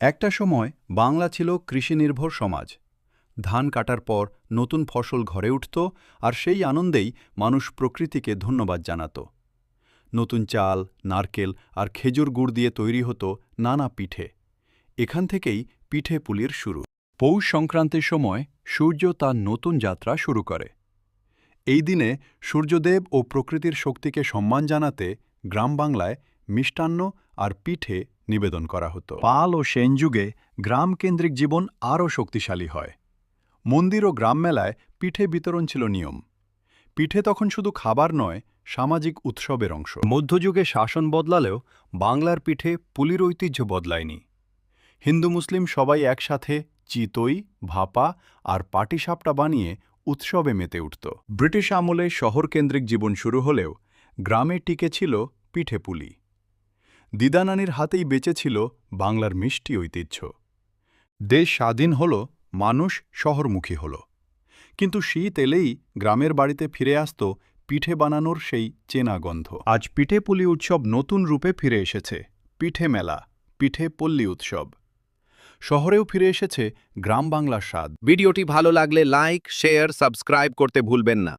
একটা সময় বাংলা ছিল কৃষিনির্ভর সমাজ। ধান কাটার পর নতুন ফসল ঘরে উঠত, আর সেই আনন্দেই মানুষ প্রকৃতিকে ধন্যবাদ জানাত। নতুন চাল, নারকেল আর খেজুর গুড় দিয়ে তৈরি হতো নানা পিঠে। এখান থেকেই পিঠে পুলির শুরু। পৌষ সংক্রান্তির সময় সূর্য তার নতুন যাত্রা শুরু করে। এই দিনে সূর্যদেব ও প্রকৃতির শক্তিকে সম্মান জানাতে গ্রাম বাংলায় মিষ্টান্ন আর পিঠে নিবেদন করা হতো। পাল ও সেন যুগে গ্রামকেন্দ্রিক জীবন আরও শক্তিশালী হয়। মন্দির ও গ্রাম মেলায় পিঠে বিতরণ ছিল নিয়ম। পিঠে তখন শুধু খাবার নয়, সামাজিক উৎসবের অংশ। মধ্যযুগে শাসন বদলালেও বাংলার পিঠে পুলির ঐতিহ্য বদলায়নি। হিন্দু মুসলিম সবাই একসাথে চিতই, ভাপা আর পাটিসাপটা বানিয়ে উৎসবে মেতে উঠত। ব্রিটিশ আমলে শহরকেন্দ্রিক জীবন শুরু হলেও গ্রামে টিকে ছিল পিঠে পুলি। দিদানানির হাতেই বেঁচে ছিল বাংলার মিষ্টি ঐতিহ্য। দেশ স্বাধীন হল, মানুষ শহরমুখী হল, কিন্তু শীত এলেই গ্রামের বাড়িতে ফিরে আসত পিঠে বানানোর সেই চেনা গন্ধ। আজ পিঠে পুলি উৎসব নতুন রূপে ফিরে এসেছে। পিঠে মেলা, পিঠে পল্লী উৎসব। শহরেও ফিরে এসেছে গ্রাম বাংলার স্বাদ। ভিডিওটি ভালো লাগলে লাইক, শেয়ার, সাবস্ক্রাইব করতে ভুলবেন না।